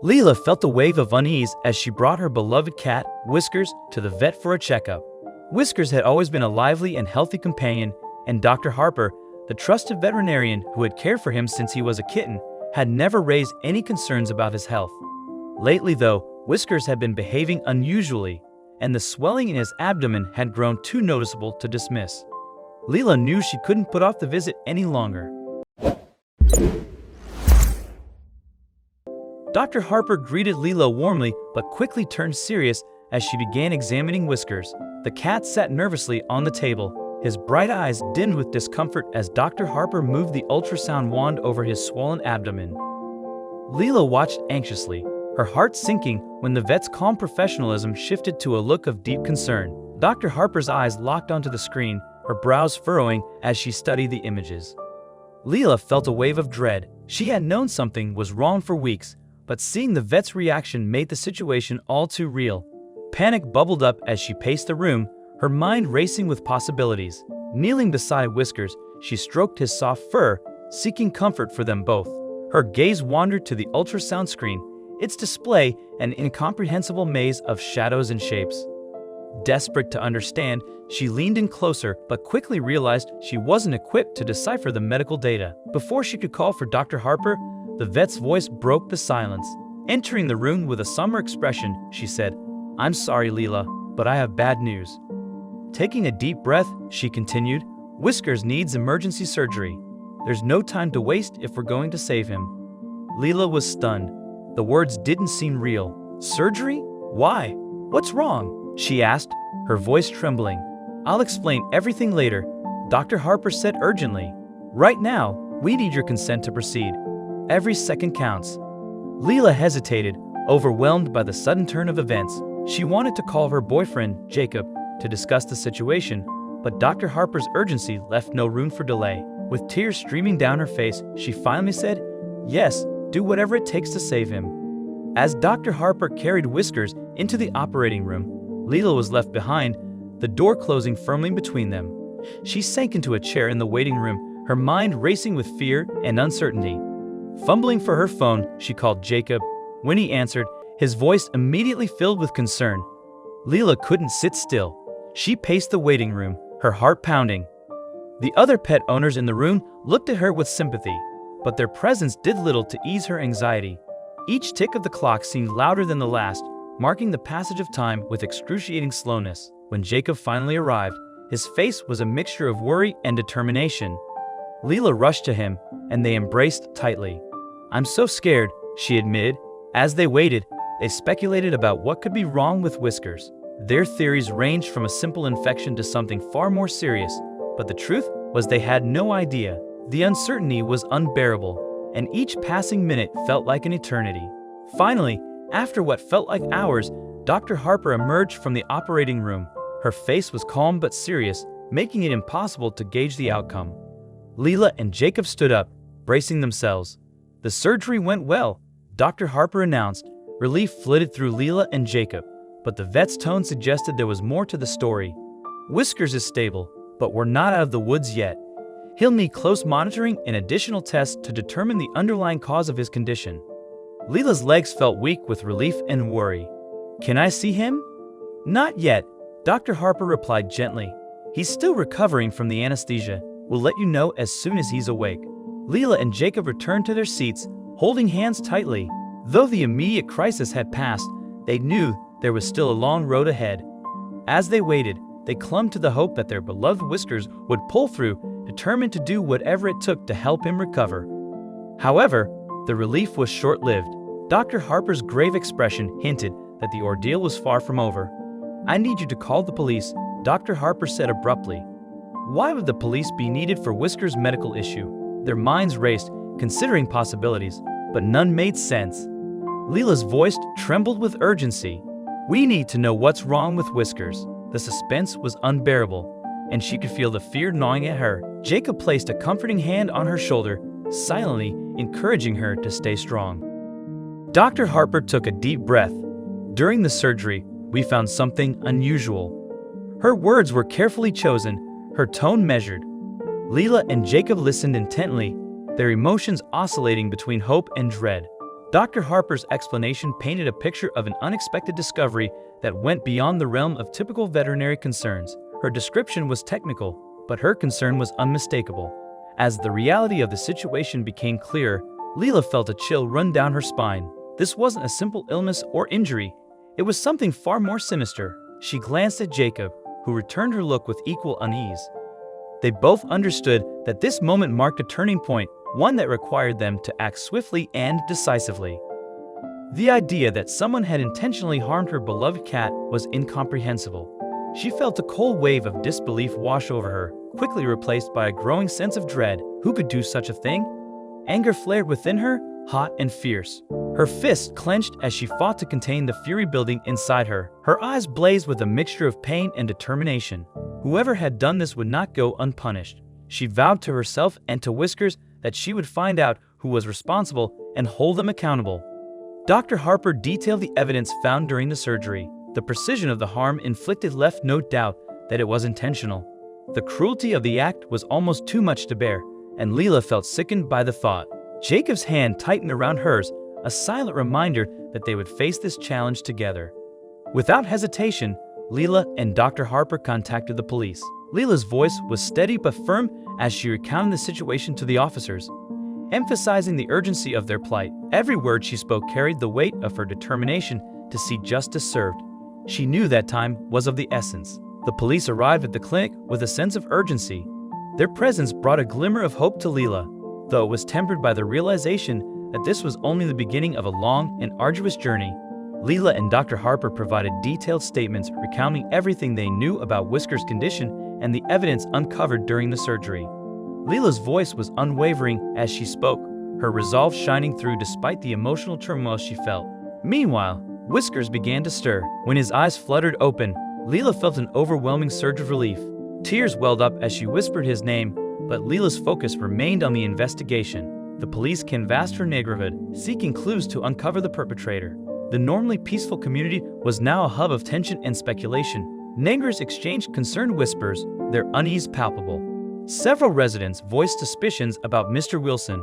Leela felt a wave of unease as she brought her beloved cat, Whiskers, to the vet for a checkup. Whiskers had always been a lively and healthy companion, and Dr. Harper, the trusted veterinarian who had cared for him since he was a kitten, had never raised any concerns about his health. Lately, though, Whiskers had been behaving unusually, and the swelling in his abdomen had grown too noticeable to dismiss. Leela knew she couldn't put off the visit any longer. Dr. Harper greeted Leela warmly but quickly turned serious as she began examining Whiskers. The cat sat nervously on the table, his bright eyes dimmed with discomfort as Dr. Harper moved the ultrasound wand over his swollen abdomen. Leela watched anxiously, her heart sinking when the vet's calm professionalism shifted to a look of deep concern. Dr. Harper's eyes locked onto the screen, her brows furrowing as she studied the images. Leela felt a wave of dread. She had known something was wrong for weeks, but seeing the vet's reaction made the situation all too real. Panic bubbled up as she paced the room, her mind racing with possibilities. Kneeling beside Whiskers, she stroked his soft fur, seeking comfort for them both. Her gaze wandered to the ultrasound screen, its display an incomprehensible maze of shadows and shapes. Desperate to understand, she leaned in closer but quickly realized she wasn't equipped to decipher the medical data. Before she could call for Dr. Harper, the vet's voice broke the silence. Entering the room with a somber expression, she said, "I'm sorry, Leela, but I have bad news." Taking a deep breath, she continued, "Whiskers needs emergency surgery. There's no time to waste if we're going to save him." Leela was stunned. The words didn't seem real. "Surgery? Why? What's wrong?" she asked, her voice trembling. "I'll explain everything later," Dr. Harper said urgently. "Right now, we need your consent to proceed. Every second counts." Leela hesitated, overwhelmed by the sudden turn of events. She wanted to call her boyfriend, Jacob, to discuss the situation, but Dr. Harper's urgency left no room for delay. With tears streaming down her face, she finally said, "Yes, do whatever it takes to save him." As Dr. Harper carried Whiskers into the operating room, Leela was left behind, the door closing firmly between them. She sank into a chair in the waiting room, her mind racing with fear and uncertainty. Fumbling for her phone, she called Jacob. When he answered, his voice immediately filled with concern. Leela couldn't sit still. She paced the waiting room, her heart pounding. The other pet owners in the room looked at her with sympathy, but their presence did little to ease her anxiety. Each tick of the clock seemed louder than the last, marking the passage of time with excruciating slowness. When Jacob finally arrived, his face was a mixture of worry and determination. Leela rushed to him, and they embraced tightly. "I'm so scared," she admitted. As they waited, they speculated about what could be wrong with Whiskers. Their theories ranged from a simple infection to something far more serious, but the truth was they had no idea. The uncertainty was unbearable, and each passing minute felt like an eternity. Finally, after what felt like hours, Dr. Harper emerged from the operating room. Her face was calm but serious, making it impossible to gauge the outcome. Leela and Jacob stood up, bracing themselves. "The surgery went well," Dr. Harper announced. Relief flitted through Leela and Jacob, but the vet's tone suggested there was more to the story. "Whiskers is stable, but we're not out of the woods yet. He'll need close monitoring and additional tests to determine the underlying cause of his condition." Leela's legs felt weak with relief and worry. "Can I see him?" "Not yet," Dr. Harper replied gently. "He's still recovering from the anesthesia. We'll let you know as soon as he's awake." Leela and Jacob returned to their seats, holding hands tightly. Though the immediate crisis had passed, they knew there was still a long road ahead. As they waited, they clung to the hope that their beloved Whiskers would pull through, determined to do whatever it took to help him recover. However, the relief was short-lived. Dr. Harper's grave expression hinted that the ordeal was far from over. "I need you to call the police," Dr. Harper said abruptly. Why would the police be needed for Whiskers' medical issue? Their minds raced, considering possibilities, but none made sense. Leela's voice trembled with urgency. "We need to know what's wrong with Whiskers." The suspense was unbearable, and she could feel the fear gnawing at her. Jacob placed a comforting hand on her shoulder, silently encouraging her to stay strong. Dr. Harper took a deep breath. "During the surgery, we found something unusual." Her words were carefully chosen, her tone measured. Leela and Jacob listened intently, their emotions oscillating between hope and dread. Dr. Harper's explanation painted a picture of an unexpected discovery that went beyond the realm of typical veterinary concerns. Her description was technical, but her concern was unmistakable. As the reality of the situation became clearer, Leela felt a chill run down her spine. This wasn't a simple illness or injury. It was something far more sinister. She glanced at Jacob, who returned her look with equal unease. They both understood that this moment marked a turning point, one that required them to act swiftly and decisively. The idea that someone had intentionally harmed her beloved cat was incomprehensible. She felt a cold wave of disbelief wash over her, quickly replaced by a growing sense of dread. Who could do such a thing? Anger flared within her, hot and fierce. Her fists clenched as she fought to contain the fury building inside her. Her eyes blazed with a mixture of pain and determination. Whoever had done this would not go unpunished. She vowed to herself and to Whiskers that she would find out who was responsible and hold them accountable. Dr. Harper detailed the evidence found during the surgery. The precision of the harm inflicted left no doubt that it was intentional. The cruelty of the act was almost too much to bear, and Leela felt sickened by the thought. Jacob's hand tightened around hers, a silent reminder that they would face this challenge together. Without hesitation, Leela and Dr. Harper contacted the police. Leela's voice was steady but firm as she recounted the situation to the officers, emphasizing the urgency of their plight. Every word she spoke carried the weight of her determination to see justice served. She knew that time was of the essence. The police arrived at the clinic with a sense of urgency. Their presence brought a glimmer of hope to Leela, though it was tempered by the realization that this was only the beginning of a long and arduous journey. Leela and Dr. Harper provided detailed statements recounting everything they knew about Whiskers' condition and the evidence uncovered during the surgery. Leela's voice was unwavering as she spoke, her resolve shining through despite the emotional turmoil she felt. Meanwhile, Whiskers began to stir. When his eyes fluttered open, Leela felt an overwhelming surge of relief. Tears welled up as she whispered his name, but Leela's focus remained on the investigation. The police canvassed her neighborhood, seeking clues to uncover the perpetrator. The normally peaceful community was now a hub of tension and speculation. Neighbors exchanged concerned whispers, their unease palpable. Several residents voiced suspicions about Mr. Wilson,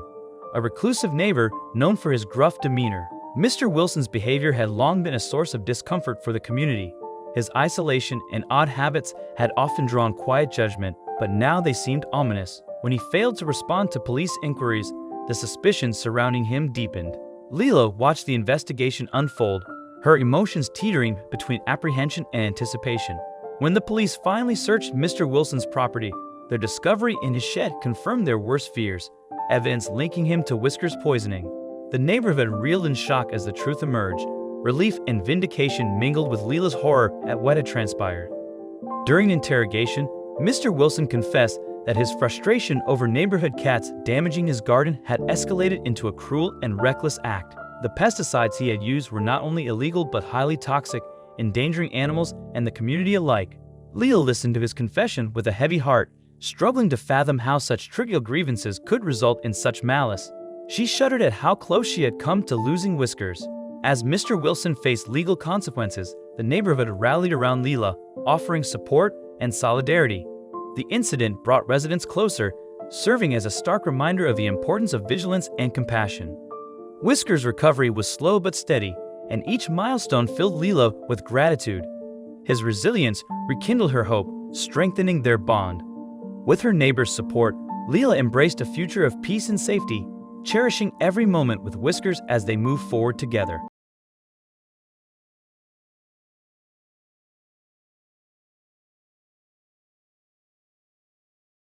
a reclusive neighbor known for his gruff demeanor. Mr. Wilson's behavior had long been a source of discomfort for the community. His isolation and odd habits had often drawn quiet judgment, but now they seemed ominous. When he failed to respond to police inquiries, the suspicions surrounding him deepened. Leela watched the investigation unfold, her emotions teetering between apprehension and anticipation. When the police finally searched Mr. Wilson's property, their discovery in his shed confirmed their worst fears, evidence linking him to Whiskers' poisoning. The neighborhood reeled in shock as the truth emerged. Relief and vindication mingled with Leela's horror at what had transpired. During interrogation, Mr. Wilson confessed that his frustration over neighborhood cats damaging his garden had escalated into a cruel and reckless act. The pesticides he had used were not only illegal but highly toxic, endangering animals and the community alike. Leela listened to his confession with a heavy heart, struggling to fathom how such trivial grievances could result in such malice. She shuddered at how close she had come to losing Whiskers. As Mr. Wilson faced legal consequences, the neighborhood rallied around Leela, offering support and solidarity. The incident brought residents closer, serving as a stark reminder of the importance of vigilance and compassion. Whiskers' recovery was slow but steady, and each milestone filled Leela with gratitude. His resilience rekindled her hope, strengthening their bond. With her neighbor's support, Leela embraced a future of peace and safety, cherishing every moment with Whiskers as they moved forward together.